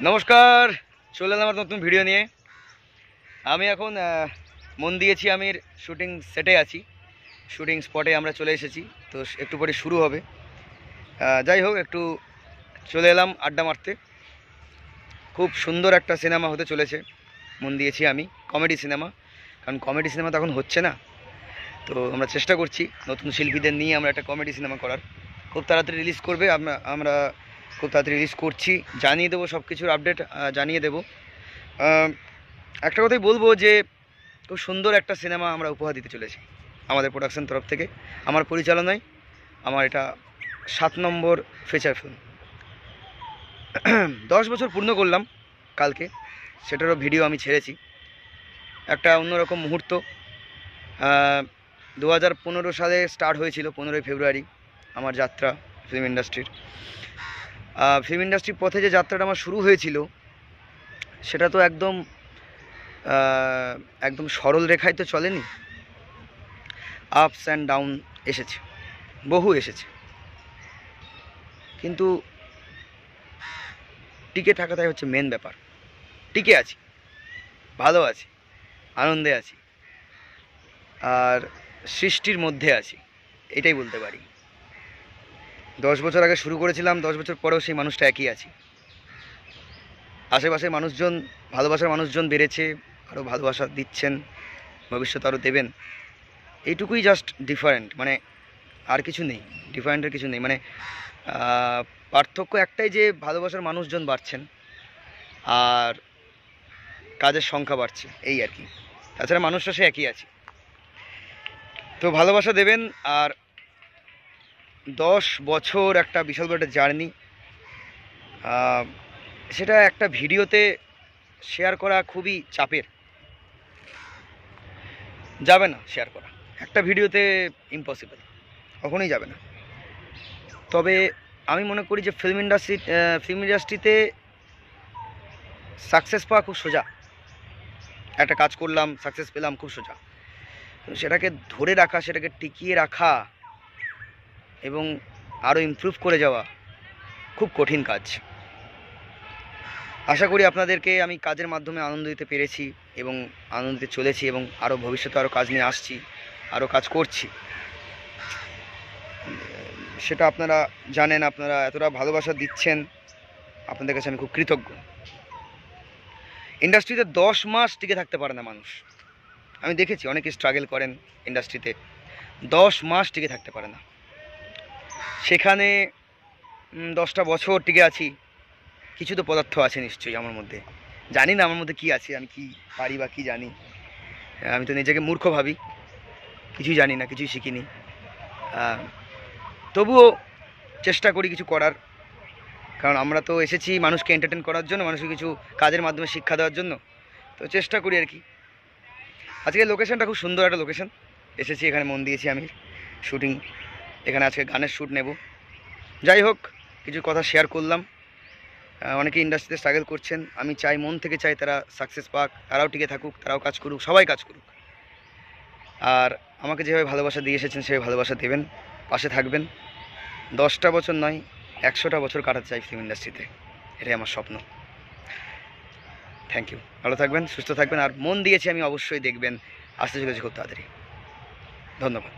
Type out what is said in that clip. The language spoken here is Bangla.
নমস্কার, চলে এলাম আমার নতুন ভিডিও নিয়ে। আমি এখন মন দিয়েছি, আমি শুটিং সেটে আছি, শুটিং স্পটে আমরা চলে এসেছি। তো একটু পরে শুরু হবে। যাই হোক, একটু চলে এলাম আড্ডা মারতে। খুব সুন্দর একটা সিনেমা হতে চলেছে, মন দিয়েছি আমি, কমেডি সিনেমা। কারণ কমেডি সিনেমা তো এখন হচ্ছে না, তো আমরা চেষ্টা করছি নতুন শিল্পীদের নিয়ে আমরা একটা কমেডি সিনেমা করার। খুব তাড়াতাড়ি রিলিজ করবে, আমরা খুব তাড়াতাড়ি রিলিজ করছি, জানিয়ে দেবো, সব কিছুর আপডেট জানিয়ে দেবো। একটা কথাই বলবো যে খুব সুন্দর একটা সিনেমা আমরা উপহার দিতে চলেছি আমাদের প্রোডাকশন তরফ থেকে, আমার পরিচালনায়। আমার এটা 7 নম্বর ফিচার ফিল্ম। 10 বছর পূর্ণ করলাম কালকে, সেটারও ভিডিও আমি ছেড়েছি। একটা অন্যরকম মুহূর্ত। 2015 সালে স্টার্ট হয়েছিল, 15ই ফেব্রুয়ারি আমার যাত্রা ফিল্ম ইন্ডাস্ট্রির। ফিল্ম ইন্ডাস্ট্রির পথে যে যাত্রাটা আমার শুরু হয়েছিল, সেটা তো একদম সরল রেখায় তো চলেনি। আপস অ্যান্ড ডাউন এসেছে, বহু এসেছে, কিন্তু টিকে থাকাটাই হচ্ছে মেন ব্যাপার। টিকে আছি, ভালো আছি, আনন্দে আছি, আর সৃষ্টির মধ্যে আছি, এটাই বলতে পারি। 10 বছর আগে শুরু করেছিলাম, 10 বছর পরেও সেই মানুষটা একই আছি। আশেপাশের মানুষজন, ভালোবাসার মানুষজন বেড়েছে, আরও ভালোবাসা দিচ্ছেন, ভবিষ্যতে আরও দেবেন। এইটুকুই জাস্ট ডিফারেন্ট, মানে আর কিছু নেই, ডিফারেন্টের কিছু নেই। মানে পার্থক্য একটাই, যে ভালোবাসার মানুষজন বাড়ছেন আর কাজের সংখ্যা বাড়ছে, এই আর কি। তাছাড়া মানুষটা সে একই আছে। তো ভালোবাসা দেবেন। আর 10 বছর একটা বিশাল বড় একটা জার্নি, সেটা একটা ভিডিওতে শেয়ার করা খুবই চাপের, যাবে না শেয়ার করা একটা ভিডিওতে, ইম্পসিবল, কখনোই যাবে না। তবে আমি মনে করি যে ফিল্ম ইন্ডাস্ট্রিতে সাকসেস পাওয়া খুব সোজা। একটা কাজ করলাম, সাকসেস পেলাম, খুব সোজা। সেটাকে ধরে রাখা, সেটাকে টিকিয়ে রাখা এবং আরও ইমপ্রুভ করে যাওয়া খুব কঠিন কাজ। আশা করি আপনাদেরকে আমি কাজের মাধ্যমে আনন্দ দিতে পেরেছি এবং আনন্দ দিতে চলেছি, এবং আরও ভবিষ্যতে আরও কাজ নিয়ে আসছি, আরও কাজ করছি। সেটা আপনারা জানেন, আপনারা এতটা ভালোবাসা দিচ্ছেন, আপনাদের কাছে আমি খুব কৃতজ্ঞ। ইন্ডাস্ট্রিতে 10 মাস টিকে থাকতে পারে না মানুষ। আমি দেখেছি অনেকে স্ট্রাগল করেন ইন্ডাস্ট্রিতে, 10 মাস টিকে থাকতে পারে না। সেখানে 10টা বছর টিকে আছি। কিছু তো পদার্থ আছে নিশ্চয়ই আমার মধ্যে, জানি না আমার মধ্যে কী আছে, আমি কি পারি বা কী জানি। আমি তো নিজেকে মূর্খ ভাবি, কিছুই জানি না, কিছুই শিখিনি। তবুও চেষ্টা করি কিছু করার, কারণ আমরা তো এসেছি মানুষকে এন্টারটেন করার জন্য, মানুষকে কিছু কাজের মাধ্যমে শিক্ষা দেওয়ার জন্য। তো চেষ্টা করি আর কি। আজকে লোকেশনটা খুব সুন্দর একটা লোকেশন, এসেছি এখানে, মন দিয়েছি আমি শুটিং। এখানে আজকে গানের শ্যুট নেব। যাই হোক, কিছু কথা শেয়ার করলাম। অনেকে ইন্ডাস্ট্রিতে স্ট্রাগল করছেন, আমি চাই, মন থেকে চাই তারা সাকসেস পাক, তারাও টিকে থাকুক, তারাও কাজ করুক, সবাই কাজ করুক। আর আমাকে যেভাবে ভালোবাসা দিয়ে এসেছেন সেভাবে ভালোবাসা দেবেন, পাশে থাকবেন। 10টা বছর নয়, 100টা বছর কাটাতে চাই ফিল্ম ইন্ডাস্ট্রিতে, এটাই আমার স্বপ্ন। থ্যাংক ইউ, ভালো থাকবেন, সুস্থ থাকবেন, আর মন দিয়েছি আমি, অবশ্যই দেখবেন, আসতে চলেছি খুব তাড়াতাড়ি। ধন্যবাদ।